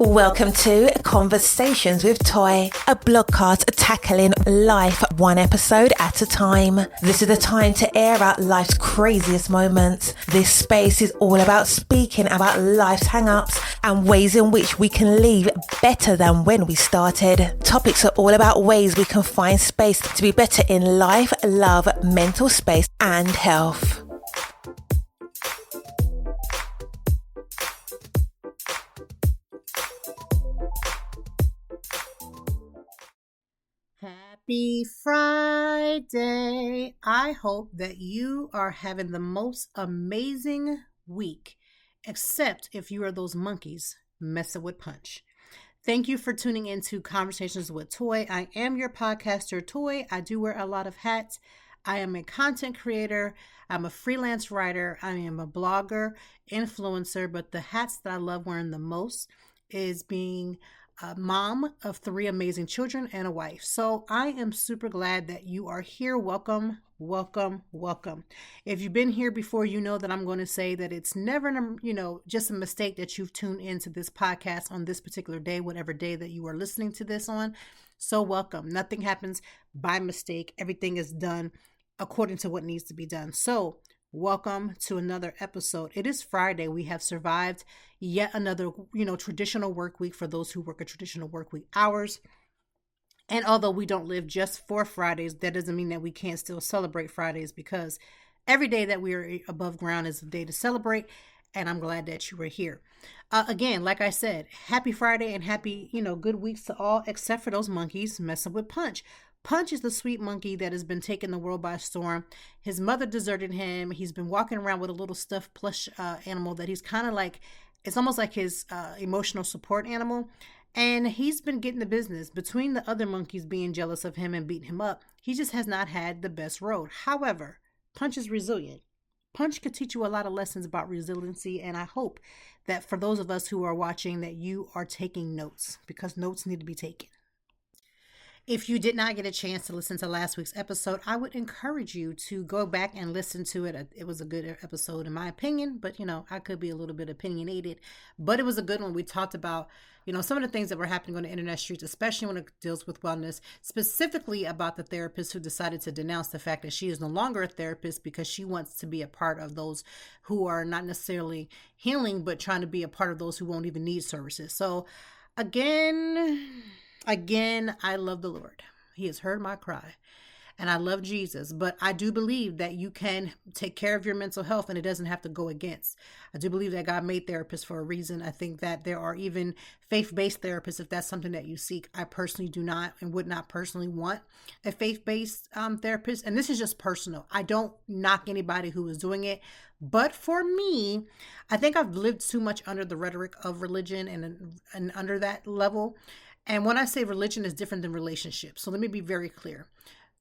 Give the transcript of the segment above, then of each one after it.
Welcome to Conversations with Toy, a blogcast tackling life one episode at a time. This is the time to air out life's craziest moments. This space is all about speaking about life's hang-ups and ways in which we can leave better than when we started. Topics are all about ways we can find space to be better in life, love, mental space, and health. Happy Friday. I hope that you are having the most amazing week, except if you are those monkeys messing with Punch. Thank you for tuning into Conversations with Toy. I am your podcaster, Toy. I do wear a lot of hats. I am a content creator. I'm a freelance writer. I am a blogger, influencer, but the hats that I love wearing the most is being a mom of 3 amazing children and a wife. So I am super glad that you are here. Welcome, welcome, welcome. If you've been here before, you know that I'm going to say that it's never, just a mistake that you've tuned into this podcast on this particular day, whatever day that you are listening to this on. So welcome. Nothing happens by mistake. Everything is done according to what needs to be done. So welcome to another episode. It is Friday. We have survived yet another, traditional work week for those who work a traditional work week hours. And although we don't live just for Fridays, that doesn't mean that we can't still celebrate Fridays, because every day that we are above ground is a day to celebrate. And I'm glad that you were here. Again, like I said, happy Friday and happy, good weeks to all, except for those monkeys messing with Punch. Punch is the sweet monkey that has been taking the world by storm. His mother deserted him. He's been walking around with a little stuffed plush animal that he's kind of like, it's almost like his emotional support animal. And he's been getting the business. Between the other monkeys being jealous of him and beating him up, he just has not had the best road. However, Punch is resilient. Punch could teach you a lot of lessons about resiliency. And I hope that for those of us who are watching, that you are taking notes, because notes need to be taken. If you did not get a chance to listen to last week's episode, I would encourage you to go back and listen to it. It was a good episode in my opinion, but I could be a little bit opinionated, but it was a good one. We talked about, some of the things that were happening on the internet streets, especially when it deals with wellness, specifically about the therapist who decided to denounce the fact that she is no longer a therapist because she wants to be a part of those who are not necessarily healing, but trying to be a part of those who won't even need services. So Again, I love the Lord. He has heard my cry. And I love Jesus. But I do believe that you can take care of your mental health and it doesn't have to go against. I do believe that God made therapists for a reason. I think that there are even faith-based therapists if that's something that you seek. I personally do not and would not personally want a faith-based therapist. And this is just personal. I don't knock anybody who is doing it. But for me, I think I've lived too much under the rhetoric of religion and under that level. And when I say religion is different than relationships, so let me be very clear.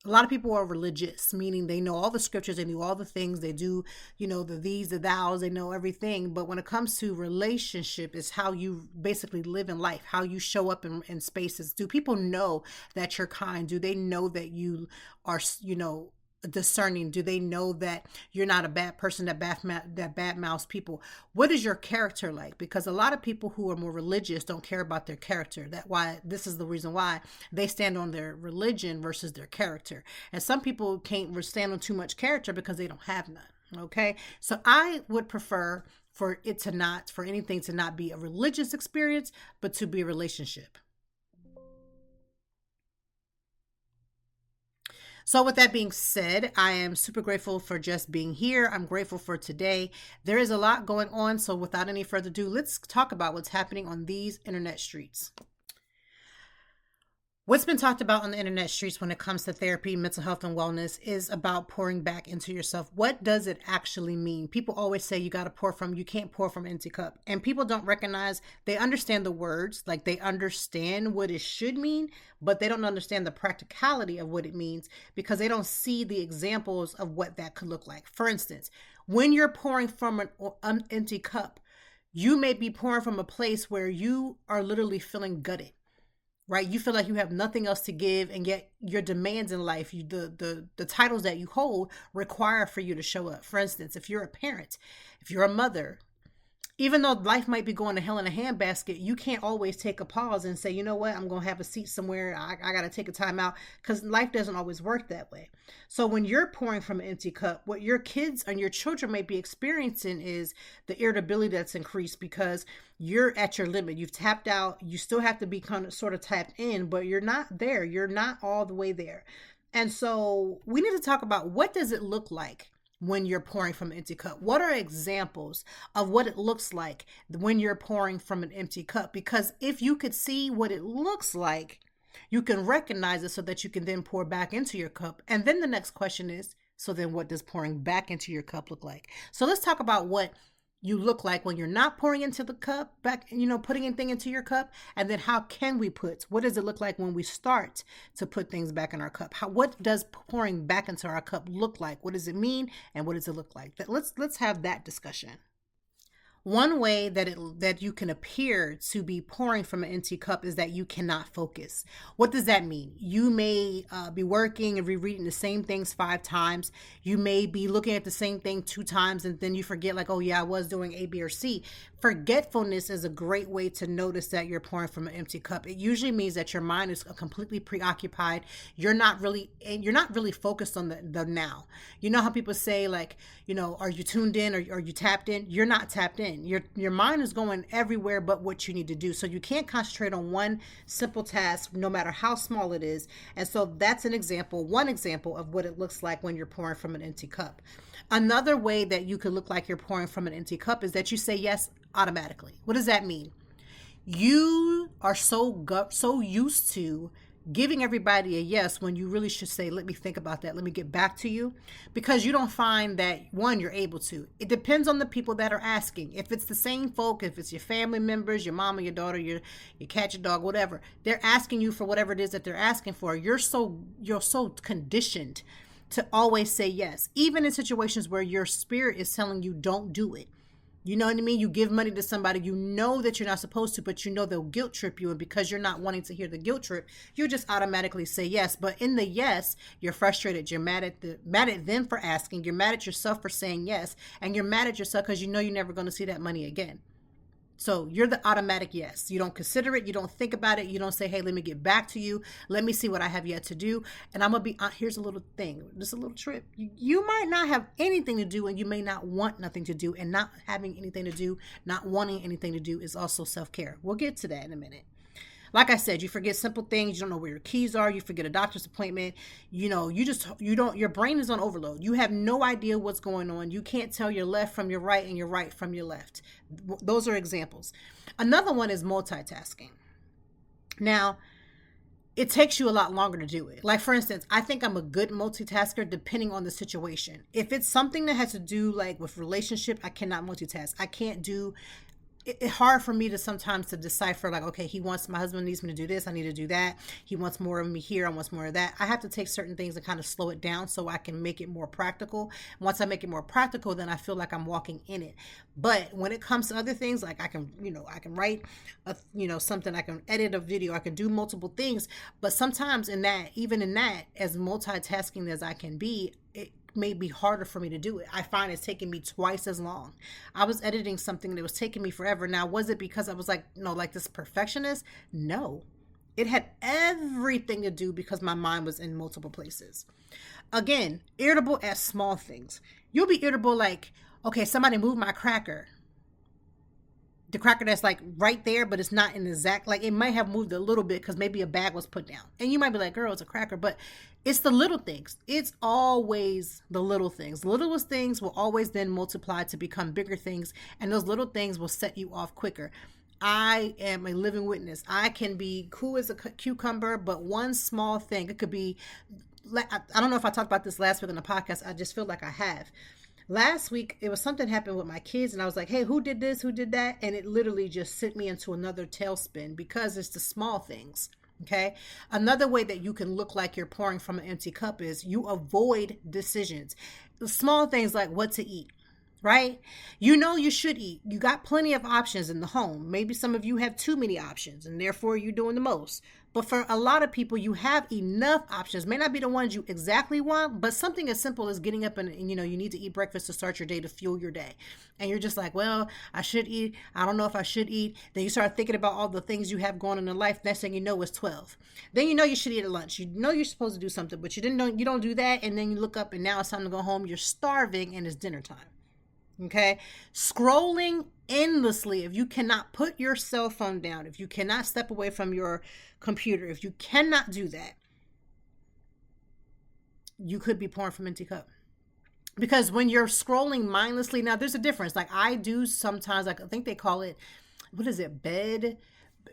A lot of people are religious, meaning they know all the scriptures, they do all the things, they do, the these, the thous, they know everything. But when it comes to relationship, it's how you basically live in life, how you show up in spaces. Do people know that you're kind? Do they know that you are, discerning? Do they know that you're not a bad person that bad mouths people? What is your character like? Because a lot of people who are more religious don't care about their character. This is the reason why they stand on their religion versus their character. And some people can't stand on too much character because they don't have none. Okay, so I would prefer for anything to not be a religious experience, but to be a relationship. So with that being said, I am super grateful for just being here. I'm grateful for today. There is a lot going on. So without any further ado, let's talk about what's happening on these internet streets. What's been talked about on the internet streets when it comes to therapy, mental health, and wellness is about pouring back into yourself. What does it actually mean? People always say you can't pour from an empty cup. And people don't recognize, they understand the words, like they understand what it should mean, but they don't understand the practicality of what it means because they don't see the examples of what that could look like. For instance, when you're pouring from an empty cup, you may be pouring from a place where you are literally feeling gutted. Right? You feel like you have nothing else to give, and yet your demands in life, the titles that you hold require for you to show up. For instance, if you're a parent, if you're a mother, Even though life might be going to hell in a handbasket, you can't always take a pause and say, you know what, I'm going to have a seat somewhere. I got to take a time out, because life doesn't always work that way. So when you're pouring from an empty cup, what your kids and your children may be experiencing is the irritability that's increased because you're at your limit. You've tapped out. You still have to be kind of sort of tapped in, but you're not there. You're not all the way there. And so we need to talk about, what does it look like when you're pouring from an empty cup? What are examples of what it looks like when you're pouring from an empty cup? Because if you could see what it looks like, you can recognize it so that you can then pour back into your cup. And then the next question is, so then what does pouring back into your cup look like? So let's talk about what you look like when you're not pouring into the cup, back, putting anything into your cup. And then how can we what does it look like when we start to put things back in our cup? What does pouring back into our cup look like? What does it mean? And what does it look like? Let's have that discussion. One way that you can appear to be pouring from an empty cup is that you cannot focus. What does that mean? You may be working and rereading the same things 5 times. You may be looking at the same thing 2 times, and then you forget, like, oh yeah, I was doing A, B, or C. Forgetfulness is a great way to notice that you're pouring from an empty cup. It usually means that your mind is completely preoccupied. You're not really focused on the now. You know how people say, like, are you tuned in, or are you tapped in? You're not tapped in. Your mind is going everywhere but what you need to do. So you can't concentrate on one simple task, no matter how small it is. And so that's one example of what it looks like when you're pouring from an empty cup. Another way that you could look like you're pouring from an empty cup is that you say yes automatically. What does that mean? You are so used to giving everybody a yes when you really should say, let me think about that. Let me get back to you, because you don't find that, one, you're able to. It depends on the people that are asking. If it's the same folk, if it's your family members, your mama, your daughter, your cat, your dog, whatever, they're asking you for whatever it is that they're asking for. You're so conditioned to always say yes, even in situations where your spirit is telling you don't do it. You know what I mean? You give money to somebody, you know that you're not supposed to, but you know they'll guilt trip you. And because you're not wanting to hear the guilt trip, you just automatically say yes. But in the yes, you're frustrated. You're mad at them for asking. You're mad at yourself for saying yes. And you're mad at yourself because you know you're never going to see that money again. So you're the automatic yes. You don't consider it. You don't think about it. You don't say, hey, let me get back to you. Let me see what I have yet to do. And I'm going to be, here's a little thing, just a little trip. You might not have anything to do, and you may not want nothing to do, and not having anything to do, not wanting anything to do is also self-care. We'll get to that in a minute. Like I said, you forget simple things. You don't know where your keys are. You forget a doctor's appointment. Your brain is on overload. You have no idea what's going on. You can't tell your left from your right and your right from your left. Those are examples. Another one is multitasking. Now, it takes you a lot longer to do it. Like, for instance, I think I'm a good multitasker depending on the situation. If it's something that has to do like with relationship, I cannot multitask. I can't do it's hard for me to sometimes to decipher, like, okay, my husband needs me to do this, I need to do that. He wants more of me here, I want more of that. I have to take certain things and kind of slow it down so I can make it more practical. Once I make it more practical, then I feel like I'm walking in it. But when it comes to other things, like I can write something, I can edit a video, I can do multiple things. But sometimes even in that, as multitasking as I can be, it may be harder for me to do it. I find it's taking me twice as long. I was editing something that was taking me forever. Now, was it because I was like this perfectionist? No. It had everything to do because my mind was in multiple places. Again, irritable at small things. You'll be irritable like, okay, somebody moved my cracker. The cracker that's like right there, but it's not in exact, like it might have moved a little bit because maybe a bag was put down. And you might be like, girl, it's a cracker, but it's the little things. It's always the little things. The littlest things will always then multiply to become bigger things. And those little things will set you off quicker. I am a living witness. I can be cool as a cucumber, but one small thing, it could be, I don't know if I talked about this last week on the podcast. I just feel like I have. Last week, it was something happened with my kids, and I was like, hey, who did this? Who did that? And it literally just sent me into another tailspin because it's the small things, okay? Another way that you can look like you're pouring from an empty cup is you avoid decisions. The small things like what to eat. right? You know you should eat. You got plenty of options in the home. Maybe some of you have too many options and therefore you're doing the most. But for a lot of people, you have enough options. May not be the ones you exactly want, but something as simple as getting up and you need to eat breakfast to start your day, to fuel your day. And you're just like, well, I should eat. I don't know if I should eat. Then you start thinking about all the things you have going on in life. Next thing you know, it's 12. Then you know you should eat at lunch. You know you're supposed to do something, but you don't do that. And then you look up and now it's time to go home. You're starving and it's dinner time. Okay, scrolling endlessly. If you cannot put your cell phone down, if you cannot step away from your computer, if you cannot do that, you could be pouring from empty cup. Because when you're scrolling mindlessly, now there's a difference. Like I do sometimes, like I think they call it, what is it, bed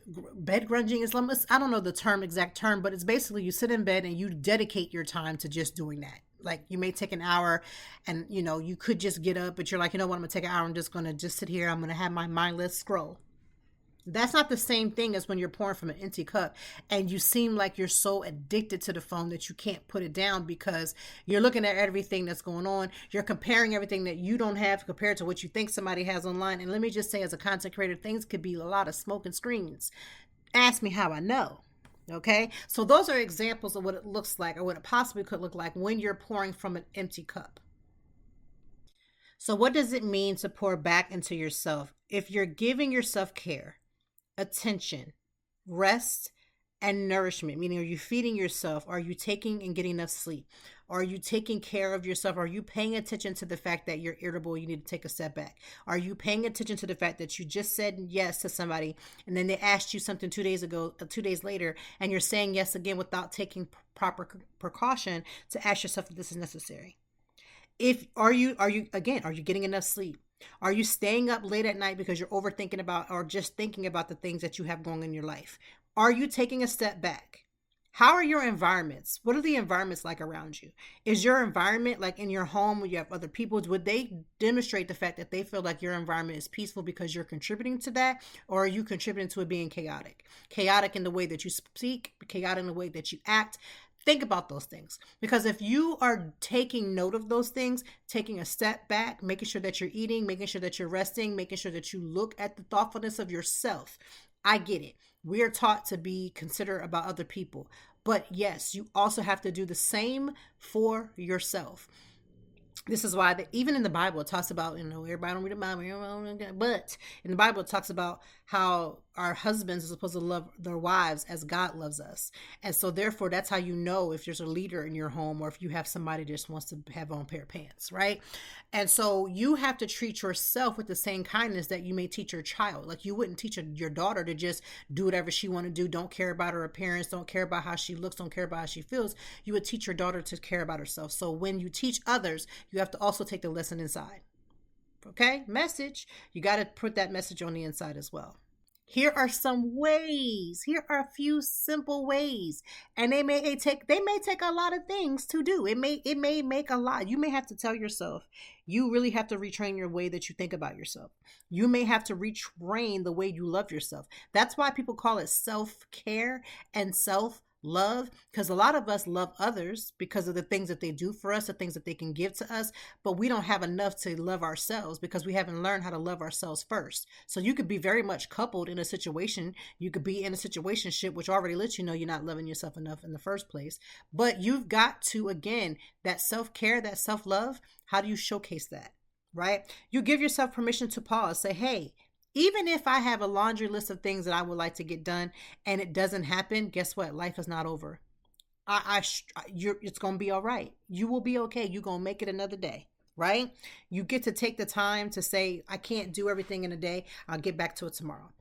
grunging Islam. I don't know the exact term, but it's basically you sit in bed and you dedicate your time to just doing that. Like you may take an hour and you could just get up, but you're like, what, I'm gonna take an hour. I'm just gonna sit here. I'm gonna have my mindless scroll. That's not the same thing as when you're pouring from an empty cup and you seem like you're so addicted to the phone that you can't put it down because you're looking at everything that's going on. You're comparing everything that you don't have compared to what you think somebody has online. And let me just say, as a content creator, things could be a lot of smoke and screens. Ask me how I know. Okay, so those are examples of what it looks like or what it possibly could look like when you're pouring from an empty cup. So what does it mean to pour back into yourself? If you're giving yourself care, attention, rest, and nourishment, meaning are you feeding yourself? Are you taking and getting enough sleep? Are you taking care of yourself? Are you paying attention to the fact that you're irritable? You need to take a step back. Are you paying attention to the fact that you just said yes to somebody and then they asked you something 2 days ago, 2 days later, and you're saying yes again without taking proper precaution to ask yourself if this is necessary? Are you getting enough sleep? Are you staying up late at night because you're overthinking about or just thinking about the things that you have going in your life? Are you taking a step back? How are your environments? What are the environments like around you? Is your environment like in your home when you have other people? Would they demonstrate the fact that they feel like your environment is peaceful because you're contributing to that? Or are you contributing to it being chaotic? Chaotic in the way that you speak, chaotic in the way that you act. Think about those things, because if you are taking note of those things, taking a step back, making sure that you're eating, making sure that you're resting, making sure that you look at the thoughtfulness of yourself. I get it. We are taught to be considerate about other people, but yes, you also have to do the same for yourself. This is why even in the Bible, it talks about, everybody don't read the Bible, but in the Bible, it talks about how our husbands are supposed to love their wives as God loves us. And so therefore, that's how you know if there's a leader in your home or if you have somebody that just wants to have on a pair of pants, right? And so you have to treat yourself with the same kindness that you may teach your child. Like you wouldn't teach your daughter to just do whatever she want to do, don't care about her appearance, don't care about how she looks, don't care about how she feels. You would teach your daughter to care about herself. So when you teach others, you have to also take the lesson inside. Okay, message. You got to put that message on the inside as well. Here are some ways. Here are a few simple ways, and they may take a lot of things to do. It may make a lot. You may have to tell yourself. You really have to retrain your way that you think about yourself. You may have to retrain the way you love yourself. That's why people call it self-care and self-love, because a lot of us love others because of the things that they do for us, the things that they can give to us, but we don't have enough to love ourselves because we haven't learned how to love ourselves first. So you could be very much coupled in a situation. You could be in a situationship, which already lets you know you're not loving yourself enough in the first place. But you've got to, again, that self-care, that self-love, how do you showcase that, right? You give yourself permission to pause. Say, hey, even if I have a laundry list of things that I would like to get done and it doesn't happen, guess what? Life is not over. It's going to be all right. You will be okay. You're going to make it another day, right? You get to take the time to say, I can't do everything in a day. I'll get back to it tomorrow.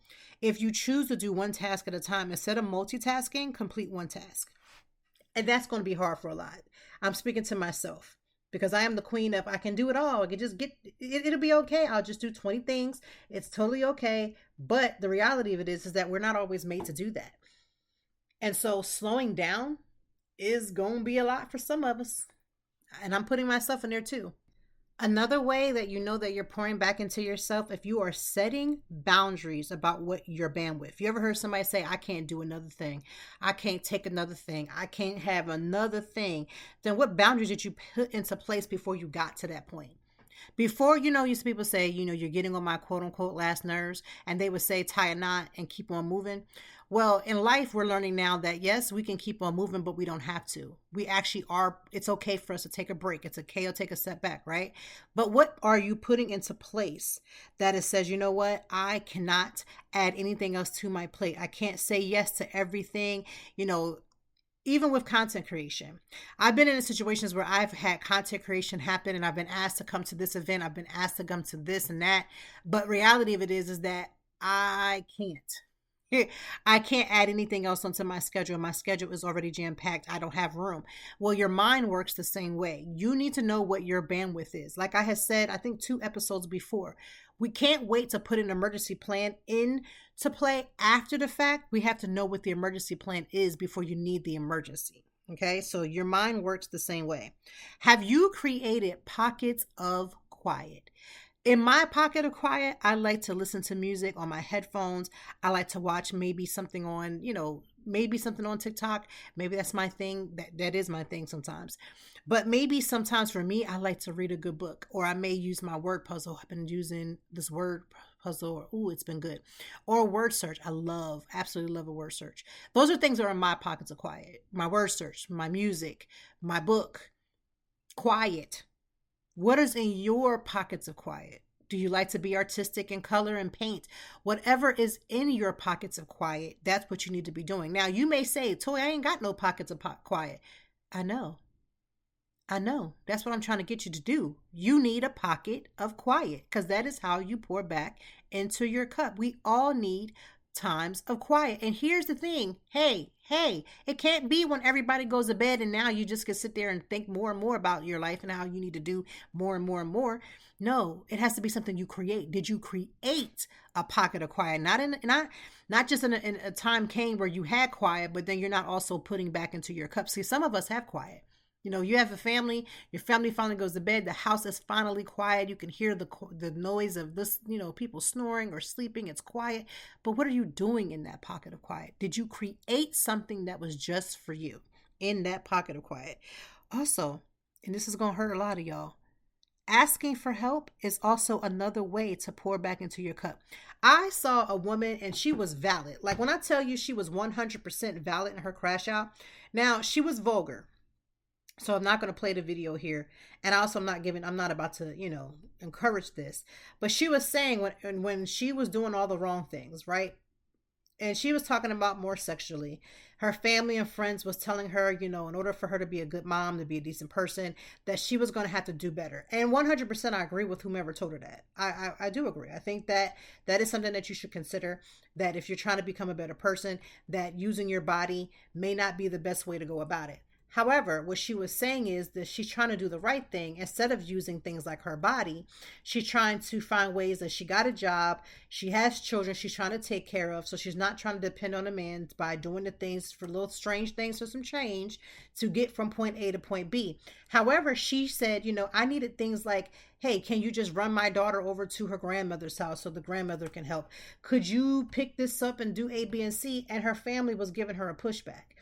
If you choose to do one task at a time, instead of multitasking, complete one task. And that's going to be hard for a lot. I'm speaking to myself, because I am the queen of, I can do it all. I can just it'll be okay. I'll just do 20 things. It's totally okay. But the reality of it is that we're not always made to do that. And so slowing down is going to be a lot for some of us. And I'm putting myself in there too. Another way that you know that you're pouring back into yourself, if you are setting boundaries about what your bandwidth. You ever heard somebody say, I can't do another thing. I can't take another thing. I can't have another thing. Then what boundaries did you put into place before you got to that point? Before, used to people say, you're getting on my quote unquote last nerves, and they would say tie a knot and keep on moving. Well, in life, we're learning now that yes, we can keep on moving, but we don't have to. We actually are, it's okay for us to take a break. It's okay to take a step back, right? But what are you putting into place that it says, you know what, I cannot add anything else to my plate. I can't say yes to everything, even with content creation. I've been in situations where I've had content creation happen and I've been asked to come to this event. I've been asked to come to this and that. But reality of it is that I can't. I can't add anything else onto my schedule. My schedule is already jam-packed. I don't have room. Well, your mind works the same way. You need to know what your bandwidth is. Like I had said, I think 2 episodes before, we can't wait to put an emergency plan in to play after the fact. We have to know what the emergency plan is before you need the emergency. Okay, so your mind works the same way. Have you created pockets of quiet? In my pocket of quiet, I like to listen to music on my headphones. I like to watch maybe something on, maybe something on TikTok. Maybe that's my thing. That is my thing sometimes. But maybe sometimes for me, I like to read a good book, or I may use my word puzzle. I've been using this word puzzle, or it's been good. Or word search. I absolutely love a word search. Those are things that are in my pockets of quiet. My word search, my music, my book, quiet. What is in your pockets of quiet? Do you like to be artistic in color and paint? Whatever is in your pockets of quiet, that's what you need to be doing. Now, you may say, Toy, I ain't got no pockets of quiet. I know. That's what I'm trying to get you to do. You need a pocket of quiet because that is how you pour back into your cup. We all need times of quiet. And here's the thing. Hey, it can't be when everybody goes to bed and now you just can sit there and think more and more about your life and how you need to do more and more and more. No, it has to be something you create. Did you create a pocket of quiet? Not just in a time came where you had quiet, but then you're not also putting back into your cup. See, some of us have quiet. You have a family, your family finally goes to bed, the house is finally quiet. You can hear the noise of this, people snoring or sleeping. It's quiet. But what are you doing in that pocket of quiet? Did you create something that was just for you in that pocket of quiet? Also, and this is going to hurt a lot of y'all, asking for help is also another way to pour back into your cup. I saw a woman and she was valid. Like when I tell you she was 100% valid in her crash out. Now, she was vulgar. So I'm not going to play the video here. And also I'm not about to, encourage this. But she was saying when she was doing all the wrong things, right? And she was talking about more sexually. Her family and friends was telling her, in order for her to be a good mom, to be a decent person, that she was going to have to do better. And 100% I agree with whomever told her that. I do agree. I think that is something that you should consider, that if you're trying to become a better person, that using your body may not be the best way to go about it. However, what she was saying is that she's trying to do the right thing. Instead of using things like her body, she's trying to find ways that she got a job, she has children she's trying to take care of, so she's not trying to depend on a man by doing the things for little strange things for some change to get from point A to point B. However, she said, I needed things like, hey, can you just run my daughter over to her grandmother's house so the grandmother can help? Could you pick this up and do A, B, and C? And her family was giving her a pushback.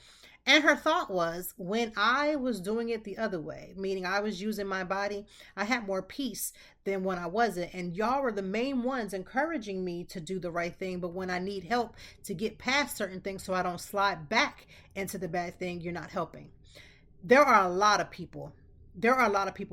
And her thought was, when I was doing it the other way, meaning I was using my body, I had more peace than when I wasn't. And y'all were the main ones encouraging me to do the right thing. But when I need help to get past certain things so I don't slide back into the bad thing, you're not helping. There are a lot of people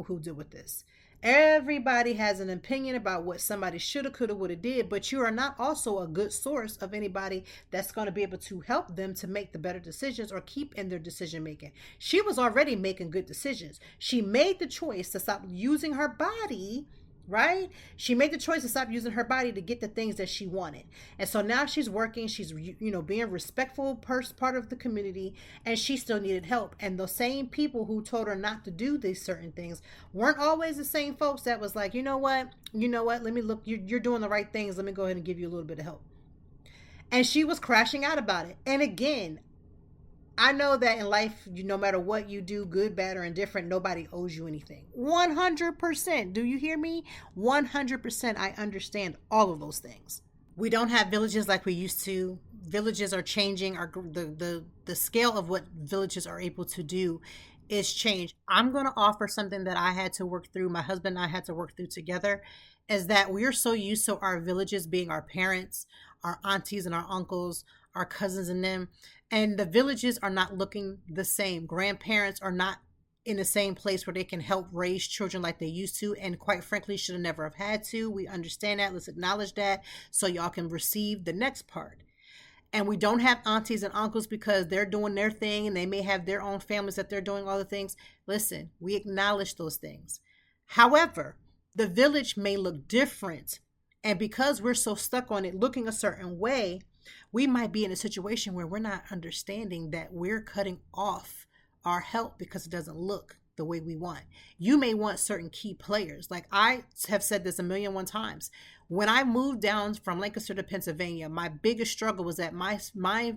who deal with this. Everybody has an opinion about what somebody shoulda, coulda, woulda did, but you are not also a good source of anybody that's going to be able to help them to make the better decisions or keep in their decision making. She was already making good decisions. She made the choice to stop using her body, right? She made the choice to stop using her body to get the things that she wanted. And so now she's working, she's, being a respectful part of the community, and she still needed help. And the same people who told her not to do these certain things weren't always the same folks that was like, you know what, let me look, you're doing the right things. Let me go ahead and give you a little bit of help. And she was crashing out about it. And again, I know that in life, no matter what you do, good, bad, or indifferent, nobody owes you anything. 100%. Do you hear me? 100%. I understand all of those things. We don't have villages like we used to. Villages are changing. The scale of what villages are able to do is change. I'm going to offer something that I had to work through. My husband and I had to work through together, is that we're so used to our villages being our parents, our aunties and our uncles, our cousins and them. And the villages are not looking the same. Grandparents are not in the same place where they can help raise children like they used to, and quite frankly should have never have had to. We understand that. Let's acknowledge that so y'all can receive the next part. And we don't have aunties and uncles because they're doing their thing and they may have their own families that they're doing all the things. Listen, we acknowledge those things. However, the village may look different. And because we're so stuck on it looking a certain way, we might be in a situation where we're not understanding that we're cutting off our help because it doesn't look the way we want. You may want certain key players. Like I have said this 1,000,001 times. When I moved down from Lancaster to Pennsylvania, my biggest struggle was that my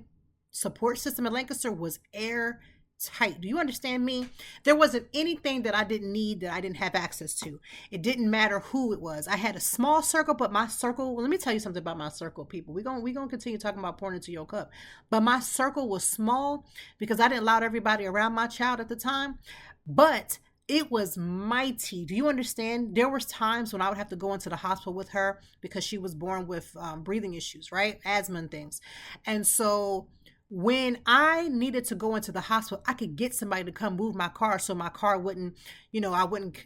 support system in Lancaster was airtight. Do you understand me? There wasn't anything that I didn't need that I didn't have access to. It didn't matter who it was. I had a small circle, but my circle, well, let me tell you something about my circle, people. We're going to continue talking about pouring into your cup. But my circle was small because I didn't allow everybody around my child at the time. But it was mighty. Do you understand? There was times when I would have to go into the hospital with her because she was born with breathing issues, right? Asthma and things. And so when I needed to go into the hospital, I could get somebody to come move my car so my car wouldn't, I wouldn't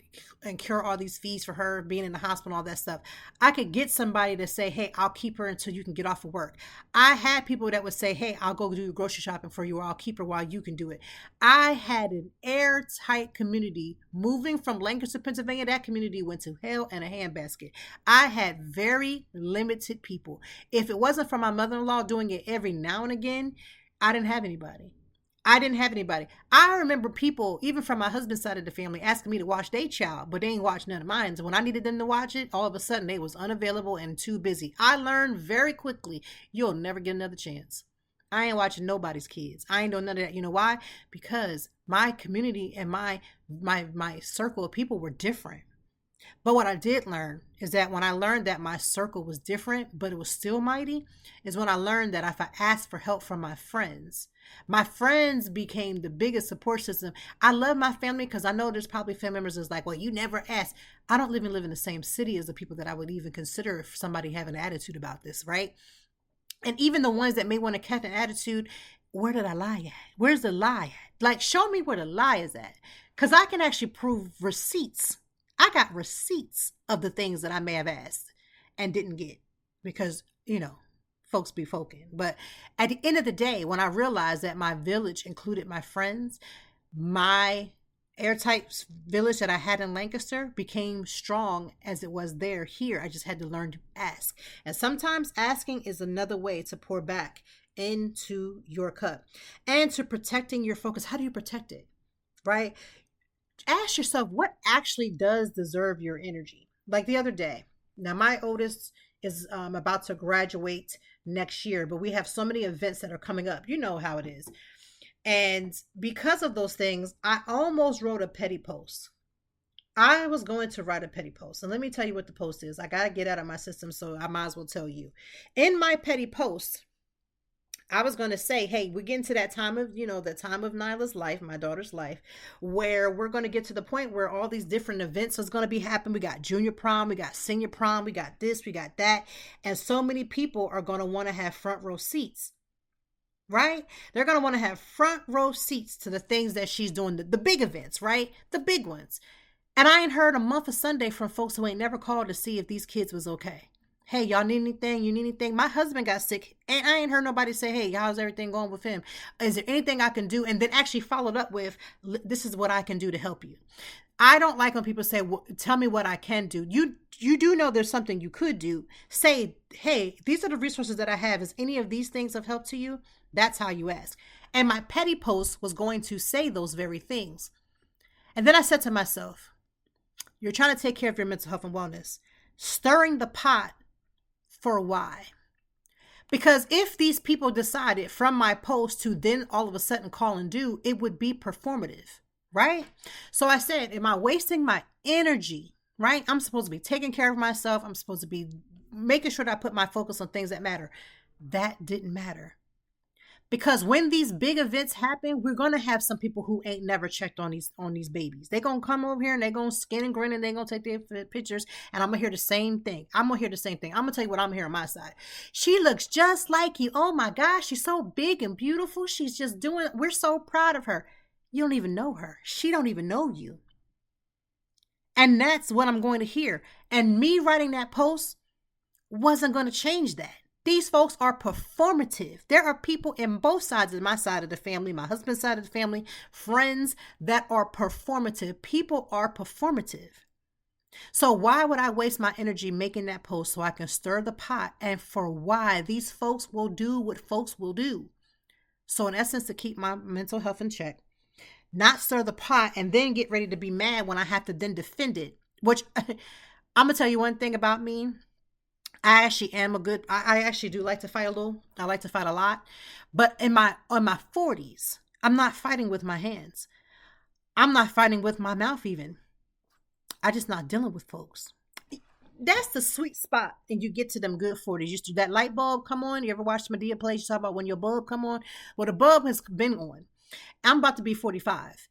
incur all these fees for her being in the hospital and all that stuff. I could get somebody to say, hey, I'll keep her until you can get off of work. I had people that would say, hey, I'll go do your grocery shopping for you, or I'll keep her while you can do it. I had an airtight community. Moving from Lancaster, Pennsylvania, that community went to hell in a handbasket. I had very limited people. If it wasn't for my mother-in-law doing it every now and again, I didn't have anybody. I remember people, even from my husband's side of the family, asking me to watch their child, but they ain't watch none of mine. So when I needed them to watch it, all of a sudden they was unavailable and too busy. I learned very quickly, you'll never get another chance. I ain't watching nobody's kids. I ain't doing none of that. You know why? Because my community and my circle of people were different. But what I did learn is that when I learned that my circle was different, but it was still mighty, is when I learned that if I asked for help from my friends became the biggest support system. I love my family because I know there's probably family members that's like, well, you never asked. I don't live in the same city as the people that I would even consider if somebody have an attitude about this, right? And even the ones that may want to catch an attitude, where did I lie at? Where's the lie at? Like, show me where the lie is at. Because I can actually prove receipts. I got receipts of the things that I may have asked and didn't get because, folks be folking. But at the end of the day, when I realized that my village included my friends, my airtight village that I had in Lancaster became strong as it was here. I just had to learn to ask. And sometimes asking is another way to pour back into your cup and to protecting your focus. How do you protect it? Right? Ask yourself what actually does deserve your energy. Like the other day, now my oldest is about to graduate next year, but we have so many events that are coming up. You know how it is. And because of those things, I almost wrote a petty post. I was going to write a petty post. And let me tell you what the post is. I got to get out of my system, so I might as well tell you. In my petty post, I was going to say, hey, we're getting to that time of, the time of Nyla's life, my daughter's life, where we're going to get to the point where all these different events is going to be happening. We got junior prom, we got senior prom, we got this, we got that. And so many people are going to want to have front row seats, right? They're going to want to have front row seats to the things that she's doing, the big events, right? The big ones. And I ain't heard a month of Sunday from folks who ain't never called to see if these kids was okay. Hey, y'all need anything? You need anything? My husband got sick and I ain't heard nobody say, hey, how's everything going with him? Is there anything I can do? And then actually followed up with, this is what I can do to help you. I don't like when people say, well, tell me what I can do. You do know there's something you could do. Say, hey, these are the resources that I have. Is any of these things of help to you? That's how you ask. And my petty post was going to say those very things. And then I said to myself, you're trying to take care of your mental health and wellness. Stirring the pot for why? Because if these people decided from my post to then all of a sudden call and do, it would be performative, right? So I said, am I wasting my energy, right? I'm supposed to be taking care of myself. I'm supposed to be making sure that I put my focus on things that matter. That didn't matter. Because when these big events happen, we're gonna have some people who ain't never checked on these babies. They're gonna come over here and they're gonna skin and grin and they're gonna take their pictures. And I'm gonna hear the same thing. I'm gonna tell you what I'm hearing on my side. She looks just like you. Oh my gosh, she's so big and beautiful. She's just doing. We're so proud of her. You don't even know her. She don't even know you. And that's what I'm going to hear. And me writing that post wasn't going to change that. These folks are performative. There are people in both sides of my side of the family, my husband's side of the family, friends that are performative. People are performative. So why would I waste my energy making that post so I can stir the pot? And for why? These folks will do what folks will do. So in essence, to keep my mental health in check, not stir the pot and then get ready to be mad when I have to then defend it. Which I'm going to tell you one thing about me. I actually do like to fight a little. I like to fight a lot. But on my 40s, I'm not fighting with my hands. I'm not fighting with my mouth even. I just not dealing with folks. That's the sweet spot. And you get to them good 40s. You that light bulb come on. You ever watch Madea plays? You talk about when your bulb come on. Well, the bulb has been on. I'm about to be 45.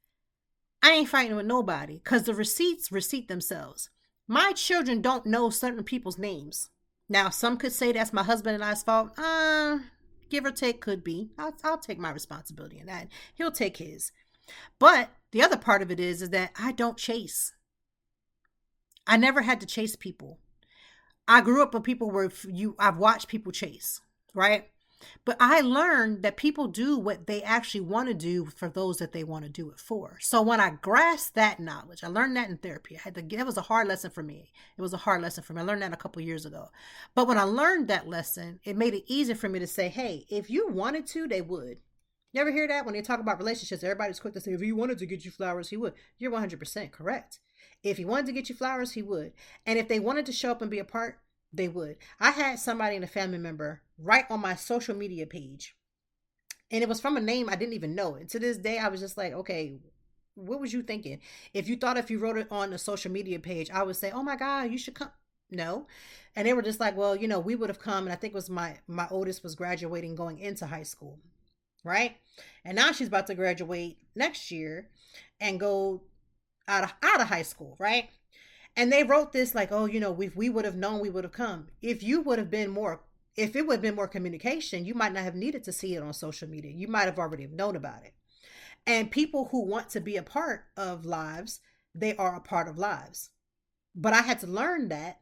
I ain't fighting with nobody because the receipts receipt themselves. My children don't know certain people's names. Now, some could say that's my husband and I's fault. Give or take, could be. I'll take my responsibility in that. He'll take his. But the other part of it is that I don't chase. I never had to chase people. I grew up with people where I've watched people chase, right? But I learned that people do what they actually want to do for those that they want to do it for. So when I grasped that knowledge, I learned that in therapy. It was a hard lesson for me. I learned that a couple of years ago. But when I learned that lesson, it made it easier for me to say, hey, if you wanted to, they would. You ever hear that when they talk about relationships? Everybody's quick to say, if he wanted to get you flowers, he would. You're 100% correct. If he wanted to get you flowers, he would. And if they wanted to show up and be a part, they would. I had somebody in a family member right on my social media page. And it was from a name I didn't even know. And to this day, I was just like, okay, what was you thinking? If you wrote it on the social media page, I would say, oh my God, you should come. No. And they were just like, well, we would have come. And I think it was my oldest was graduating going into high school. Right. And now she's about to graduate next year and go out of high school. Right. And they wrote this like, oh, if we would have known, we would have come. If it would have been more communication, you might not have needed to see it on social media. You might have already known about it. And people who want to be a part of lives, they are a part of lives. But I had to learn that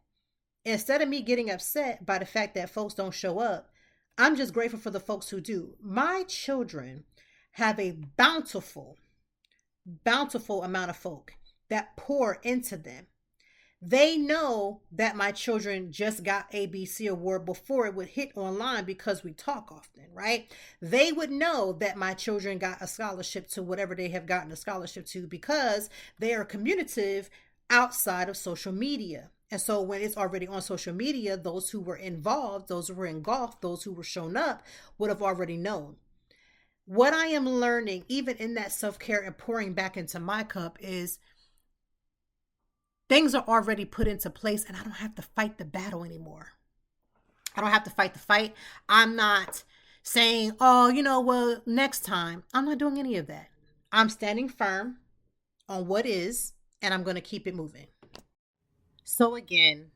instead of me getting upset by the fact that folks don't show up, I'm just grateful for the folks who do. My children have a bountiful amount of folk that pour into them. They know that my children just got ABC award before it would hit online because we talk often, right? They would know that my children got a scholarship to whatever they have gotten a scholarship to because they are communicative outside of social media. And so when it's already on social media, those who were involved, those who were engulfed, those who were shown up would have already known. What I am learning, even in that self-care and pouring back into my cup, is things are already put into place and I don't have to fight the battle anymore. I don't have to fight the fight. I'm not saying, well, next time. I'm not doing any of that. I'm standing firm on what is, and I'm going to keep it moving. So again,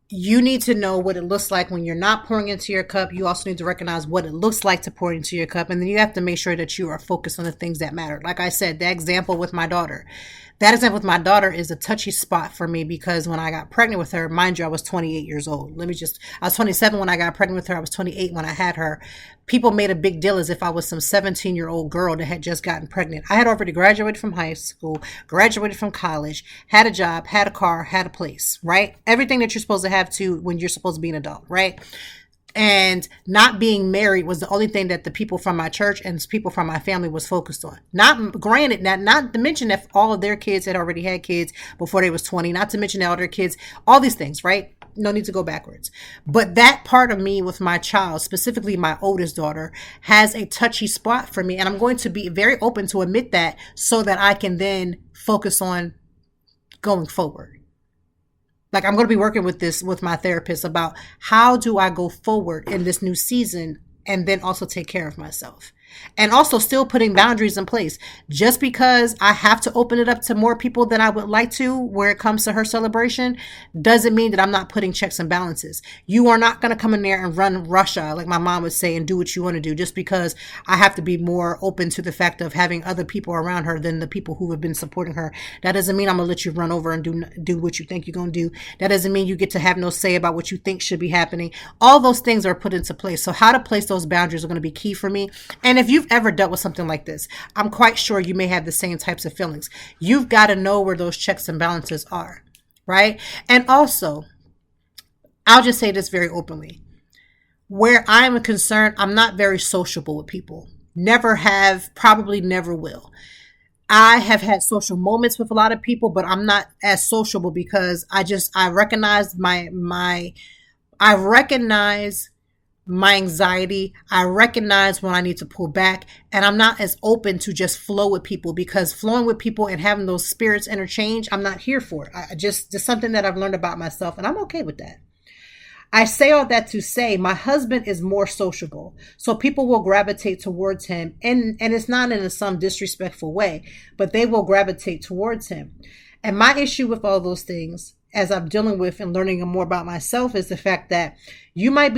you need to know what it looks like when you're not pouring into your cup. You also need to recognize what it looks like to pour into your cup. And then you have to make sure that you are focused on the things that matter. Like I said, the example with my daughter. That example with my daughter is a touchy spot for me because when I got pregnant with her, mind you, I was 28 years old. I was 27 when I got pregnant with her. I was 28 when I had her. People made a big deal as if I was some 17-year-old girl that had just gotten pregnant. I had already graduated from high school, graduated from college, had a job, had a car, had a place, right? Everything that you're supposed to have to when you're supposed to be an adult, right? And not being married was the only thing that the people from my church and people from my family was focused on. Not to mention that all of their kids had already had kids before they was 20, not to mention all their kids, all these things, right? No need to go backwards. But that part of me with my child, specifically my oldest daughter, has a touchy spot for me. And I'm going to be very open to admit that so that I can then focus on going forward. Like I'm going to be working with my therapist about how do I go forward in this new season and then also take care of myself. And also still putting boundaries in place. Just because I have to open it up to more people than I would like to where it comes to her celebration doesn't mean that I'm not putting checks and balances. You are not going to come in there and run Russia, like my mom would say, and do what you want to do just because I have to be more open to the fact of having other people around her than the people who have been supporting her. That doesn't mean I'm going to let you run over and do what you think you're going to do. That doesn't mean you get to have no say about what you think should be happening. All those things are put into place. So how to place those boundaries are going to be key for me. And if you've ever dealt with something like this, I'm quite sure you may have the same types of feelings. You've got to know where those checks and balances are, right? And also, I'll just say this very openly. Where I'm concerned, I'm not very sociable with people. Never have, probably never will. I have had social moments with a lot of people, but I'm not as sociable because I recognize my anxiety. I recognize when I need to pull back, and I'm not as open to just flow with people, because flowing with people and having those spirits interchange, I'm not here for it. Just something that I've learned about myself, and I'm okay with that. I say all that to say my husband is more sociable, so people will gravitate towards him, and it's not in some disrespectful way, but they will gravitate towards him. And my issue with all those things, as I'm dealing with and learning more about myself, is the fact that you might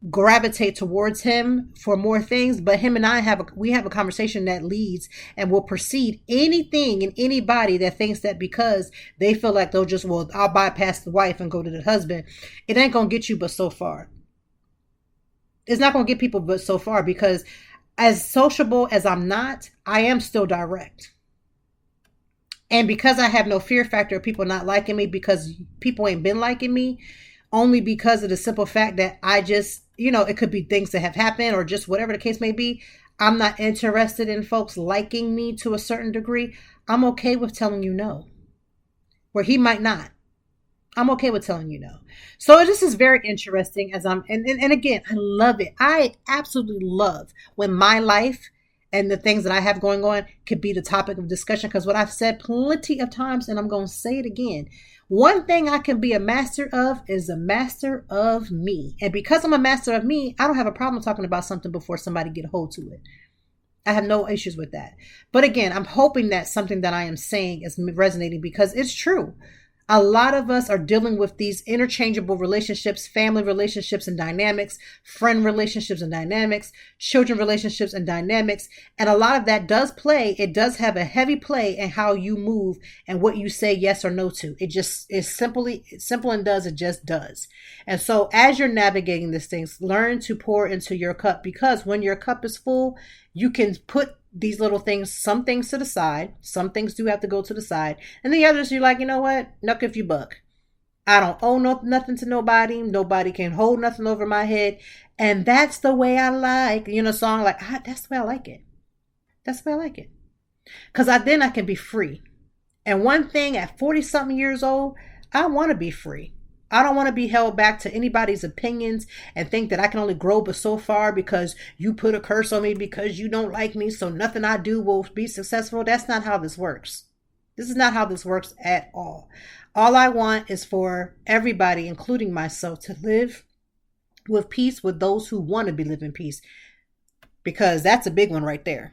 gravitate towards him for more things, but him and I have a conversation that leads and will precede anything and anybody that thinks that because they feel like I'll bypass the wife and go to the husband. It ain't gonna get you but so far. It's not gonna get people but so far, because as sociable as I'm not, I am still direct. And because I have no fear factor of people not liking me, because people ain't been liking me, only because of the simple fact that I just, it could be things that have happened or just whatever the case may be. I'm not interested in folks liking me to a certain degree. I'm okay with telling you no, where he might not. I'm okay with telling you no. So this is very interesting and again, I love it. I absolutely love when my life and the things that I have going on could be the topic of discussion, because what I've said plenty of times, and I'm going to say it again, one thing I can be a master of is a master of me. And because I'm a master of me, I don't have a problem talking about something before somebody get a hold to it. I have no issues with that. But again, I'm hoping that something that I am saying is resonating, because it's true. A lot of us are dealing with these interchangeable relationships, family relationships and dynamics, friend relationships and dynamics, children relationships and dynamics. And a lot of that does have a heavy play in how you move and what you say yes or no to. It just is simple and it just does. And so as you're navigating these things, learn to pour into your cup, because when your cup is full, you can put these little things, some things to the side. Some things do have to go to the side. And the others, you're like, you know what? Knuck if you buck. I don't owe nothing to nobody. Nobody can hold nothing over my head. And that's the way I like, song like, that's the way I like it. That's the way I like it. Because then I can be free. And one thing, at 40 something years old, I want to be free. I don't want to be held back to anybody's opinions and think that I can only grow but so far because you put a curse on me because you don't like me, so nothing I do will be successful. That's not how this works. This is not how this works at all. All I want is for everybody, including myself, to live with peace with those who want to be living peace, because that's a big one right there.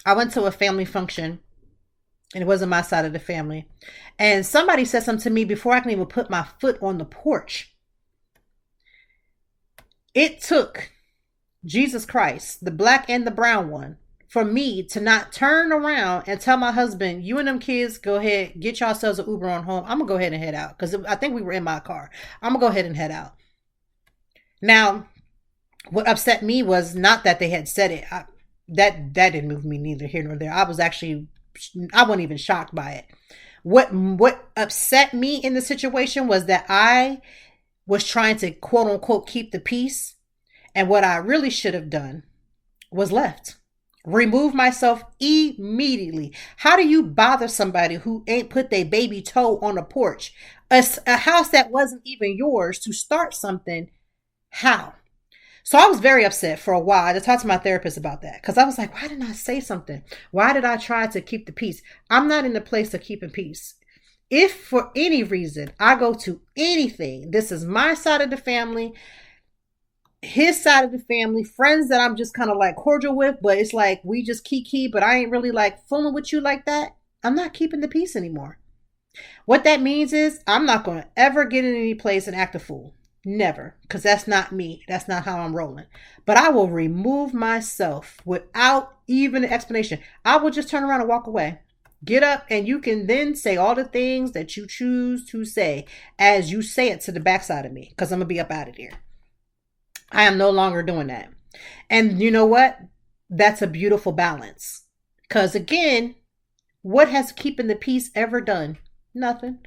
I went to a family function, and it wasn't my side of the family. And somebody said something to me before I can even put my foot on the porch. It took Jesus Christ, the black and the brown one, for me to not turn around and tell my husband, you and them kids, go ahead, get yourselves an Uber on home. I'm going to go ahead and head out, because I think we were in my car. I'm going to go ahead and head out. Now, what upset me was not that they had said it. That didn't move me neither here nor there. I wasn't even shocked by it. What upset me in the situation was that I was trying to quote unquote keep the peace. And what I really should have done was left. Remove myself immediately. How do you bother somebody who ain't put their baby toe on a porch? A house that wasn't even yours to start something. How? So I was very upset for a while. I talked to my therapist about that, because I was like, why didn't I say something? Why did I try to keep the peace? I'm not in the place of keeping peace. If for any reason I go to anything, this is my side of the family, his side of the family, friends that I'm just kind of like cordial with, but it's like we just kiki, but I ain't really like fooling with you like that. I'm not keeping the peace anymore. What that means is I'm not going to ever get in any place and act a fool. Never, because that's not me. That's not how I'm rolling. But I will remove myself without even an explanation. I will just turn around and walk away. Get up, and you can then say all the things that you choose to say as you say it to the backside of me, because I'm going to be up out of here. I am no longer doing that. And you know what? That's a beautiful balance. Because again, what has keeping the peace ever done? Nothing.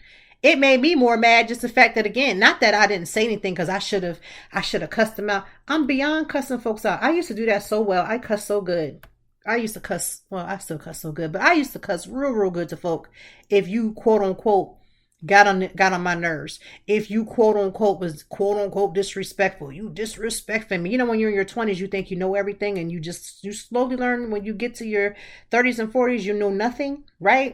It made me more mad just the fact that, again, not that I didn't say anything, because I should have cussed them out. I'm beyond cussing folks out. I used to do that so well. I cuss so good. I used to cuss, well, I still cuss so good, but I used to cuss real good to folk if you quote unquote got on my nerves. If you quote unquote was quote unquote disrespectful, you disrespecting me. You know, when you're in your 20s, you think you know everything, and you slowly learn. When you get to your 30s and 40s, you know nothing. Right.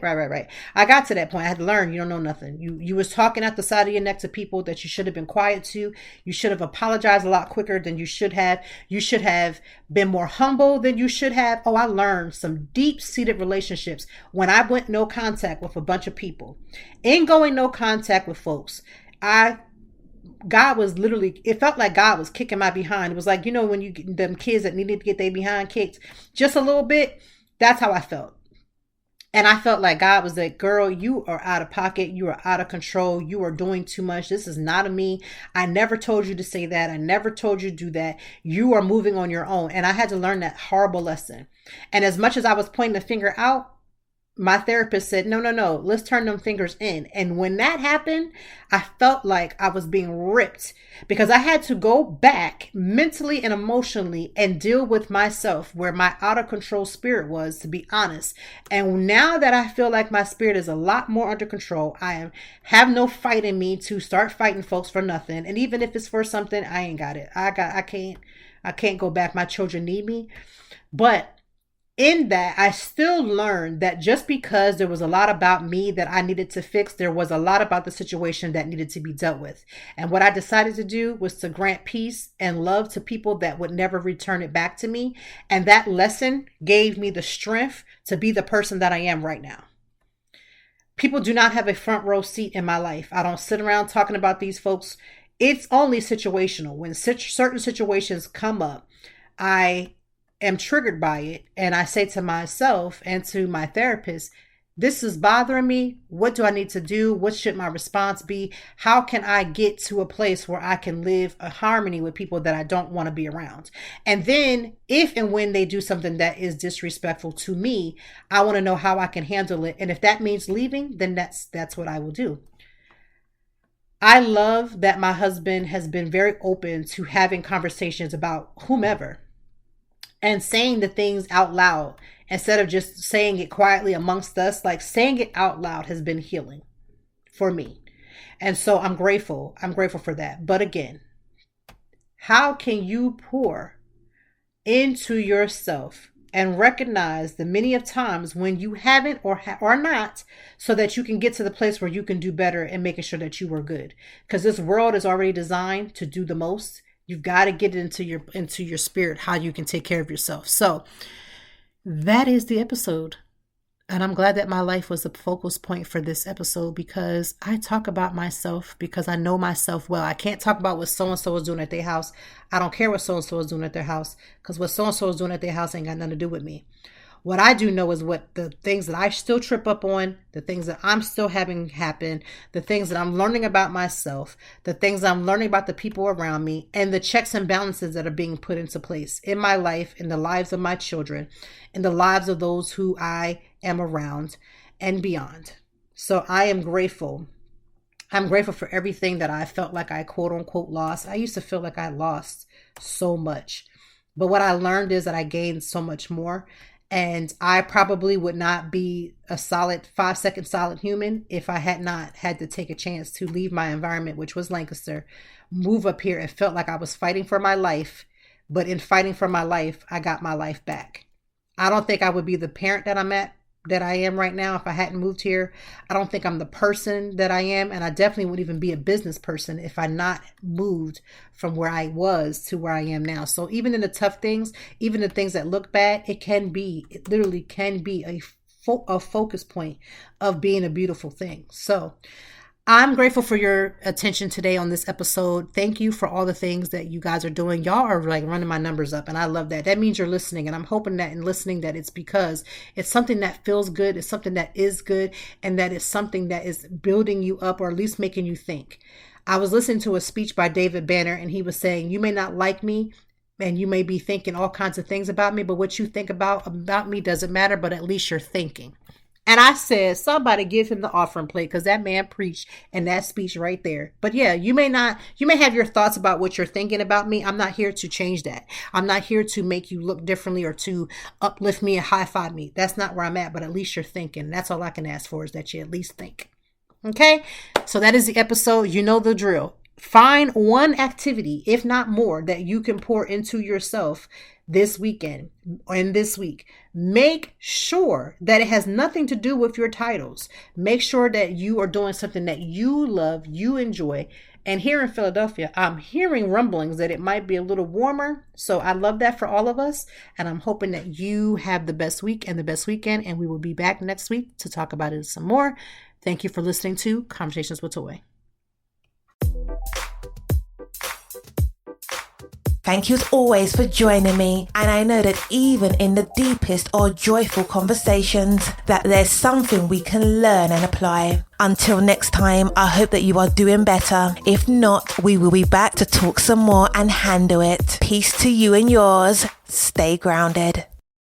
I got to that point. I had to learn you don't know nothing. You was talking at the side of your neck to people that you should have been quiet to. You should have apologized a lot quicker than you should have. You should have been more humble than you should have. Oh, I learned some deep-seated relationships when I went no contact with a bunch of people. In going no contact with folks, God was literally, it felt like God was kicking my behind. It was like, you know, when you get them kids that needed to get their behind kicked just a little bit, that's how I felt. And I felt like God was like, girl, you are out of pocket. You are out of control. You are doing too much. This is not a me. I never told you to say that. I never told you to do that. You are moving on your own. And I had to learn that horrible lesson. And as much as I was pointing the finger out, my therapist said, no, let's turn them fingers in. And when that happened, I felt like I was being ripped, because I had to go back mentally and emotionally and deal with myself where my out of control spirit was, to be honest. And now that I feel like my spirit is a lot more under control, have no fight in me to start fighting folks for nothing. And even if it's for something, I ain't got it. I can't go back. My children need me. But in that, I still learned that just because there was a lot about me that I needed to fix, there was a lot about the situation that needed to be dealt with. And what I decided to do was to grant peace and love to people that would never return it back to me. And that lesson gave me the strength to be the person that I am right now. People do not have a front row seat in my life. I don't sit around talking about these folks. It's only situational. When certain situations come up, I am triggered by it, and I say to myself and to my therapist, this is bothering me. What do I need to do? What should my response be? How can I get to a place where I can live a harmony with people that I don't want to be around? And then if and when they do something that is disrespectful to me, I want to know how I can handle it. And if that means leaving, then that's what I will do. I love that my husband has been very open to having conversations about whomever, and saying the things out loud instead of just saying it quietly amongst us. Like, saying it out loud has been healing for me. And so I'm grateful. I'm grateful for that. But again, how can you pour into yourself and recognize the many of times when you haven't or not, so that you can get to the place where you can do better and making sure that you are good? Because this world is already designed to do the most. You've got to get into your spirit, how you can take care of yourself. So that is the episode. And I'm glad that my life was the focus point for this episode, because I talk about myself because I know myself well. I can't talk about what so-and-so is doing at their house. I don't care what so-and-so is doing at their house, because what so-and-so is doing at their house ain't got nothing to do with me. What I do know is what the things that I still trip up on, the things that I'm still having happen, the things that I'm learning about myself, the things I'm learning about the people around me, and the checks and balances that are being put into place in my life, in the lives of my children, in the lives of those who I am around, and beyond. So I am grateful. I'm grateful for everything that I felt like I quote unquote lost. I used to feel like I lost so much. But what I learned is that I gained so much more. And I probably would not be a solid 5-second solid human if I had not had to take a chance to leave my environment, which was Lancaster, move up here. It felt like I was fighting for my life, but in fighting for my life, I got my life back. I don't think I would be the parent that I'm at that I am right now if I hadn't moved here. I don't think I'm the person that I am. And I definitely wouldn't even be a business person if I not moved from where I was to where I am now. So even in the tough things, even the things that look bad, it literally can be a focus point of being a beautiful thing. So I'm grateful for your attention today on this episode. Thank you for all the things that you guys are doing. Y'all are like running my numbers up, and I love that. That means you're listening, and I'm hoping that in listening that it's because it's something that feels good, it's something that is good, and that is something that is building you up or at least making you think. I was listening to a speech by David Banner, and he was saying, you may not like me, and you may be thinking all kinds of things about me, but what you think about me doesn't matter, but at least you're thinking. And I said, somebody give him the offering plate, because that man preached in that speech right there. But yeah, you may have your thoughts about what you're thinking about me. I'm not here to change that. I'm not here to make you look differently or to uplift me and high five me. That's not where I'm at, but at least you're thinking. That's all I can ask for, is that you at least think. Okay? So that is the episode. You know the drill. Find one activity, if not more, that you can pour into yourself this weekend and this week. Make sure that it has nothing to do with your titles. Make sure that you are doing something that you love, you enjoy. And here in Philadelphia, I'm hearing rumblings that it might be a little warmer. So I love that for all of us. And I'm hoping that you have the best week and the best weekend. And we will be back next week to talk about it some more. Thank you for listening to Conversations with Toy. Thank you as always for joining me, and I know that even in the deepest or joyful conversations that there's something we can learn and apply. Until next time, I hope that you are doing better. If not, we will be back to talk some more and handle it. Peace to you and yours. Stay grounded.